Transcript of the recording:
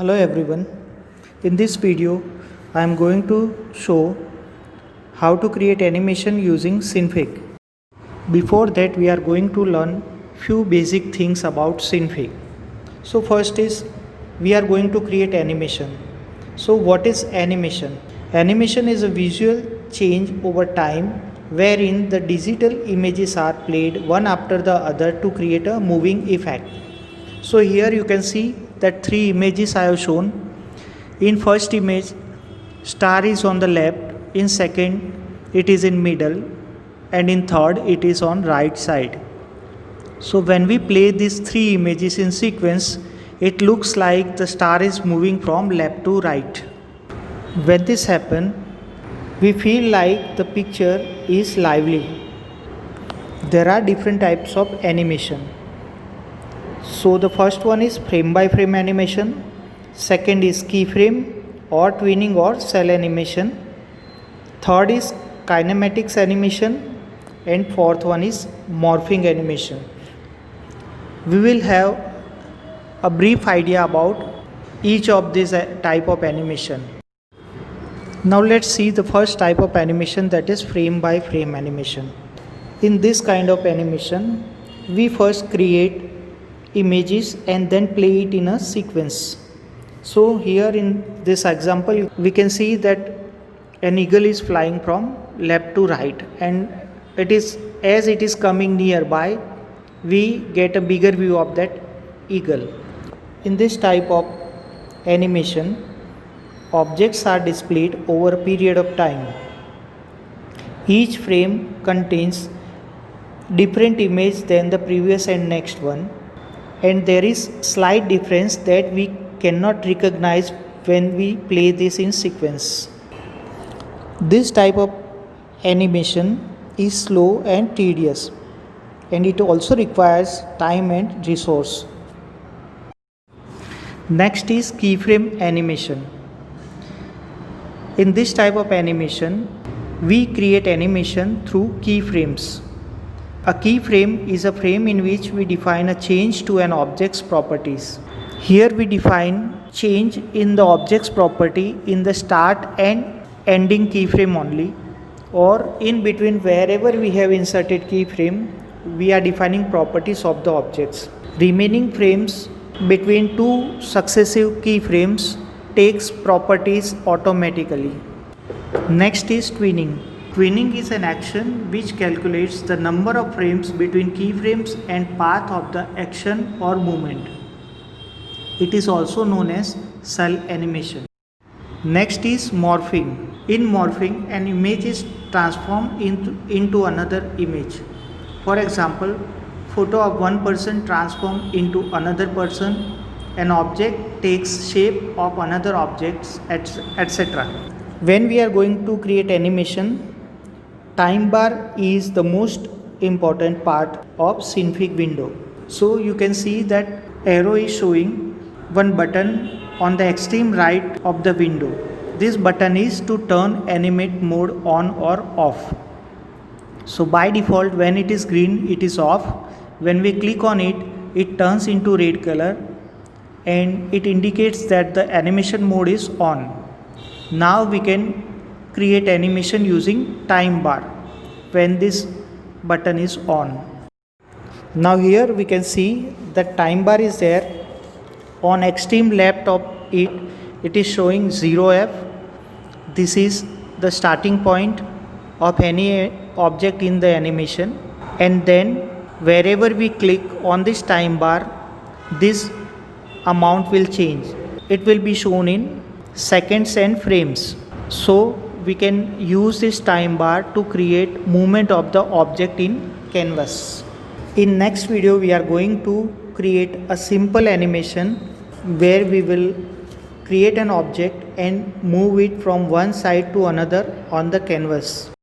Hello everyone. In this video, I am going to show how to create animation using Synfig. Before that, we are going to learn few basic things about Synfig. So first is we are going to create animation. So what is animation? Animation is a visual change over time wherein the digital images are played one after the other to create a moving effect. So here you can see that three images I have shown. In first image, star is on the left, in second it is in middle, and in third it is on right side. So when we play these three images in sequence, it looks like the star is moving from left to right. When this happens, we feel like the picture is lively. There are different types of animation. So the first one is frame by frame animation, second is keyframe or twinning or cell animation, third is kinematics animation, and fourth one is morphing animation. We will have a brief idea about each of these type of animation. Now let's see the first type of animation, that is frame by frame animation. In this kind of animation, we first create images and then play it in a sequence. So here in this example we can see that an eagle is flying from left to right, and it is coming nearby, we get a bigger view of that eagle. In this type of animation, objects are displayed over a period of time. Each frame contains different image than the previous and next one, and there is slight difference that we cannot recognize when we play this in sequence. This type of animation is slow and tedious, and it also requires time and resource. Next is keyframe animation. In this type of animation, we create animation through keyframes. A keyframe is a frame in which we define a change to an object's properties. Here we define change in the object's property in the start and ending keyframe only, or in between wherever we have inserted keyframe, we are defining properties of the objects. Remaining frames between two successive keyframes takes properties automatically. Next is twinning. Twinning is an action which calculates the number of frames between keyframes and path of the action or movement. It is also known as cell animation. Next is morphing. In morphing, an image is transformed into another image. For example, photo of one person transformed into another person, an object takes shape of another object, etc. When we are going to create animation, time bar is the most important part of Synfig window. So you can see that arrow is showing one button on the extreme right of the window. This button is to turn animate mode on or off. So by default, when it is green, it is off. When we click on it, it turns into red color and it indicates that the animation mode is on. Now we can create animation using time bar when this button is on. Now here we can see that time bar is there. On extreme left of it, it is showing 0f. This is the starting point of any object in the animation, and then wherever we click on this time bar, this amount will change. It will be shown in seconds and frames. So we can use this time bar to create movement of the object in canvas. In next video, we are going to create a simple animation where we will create an object and move it from one side to another on the canvas.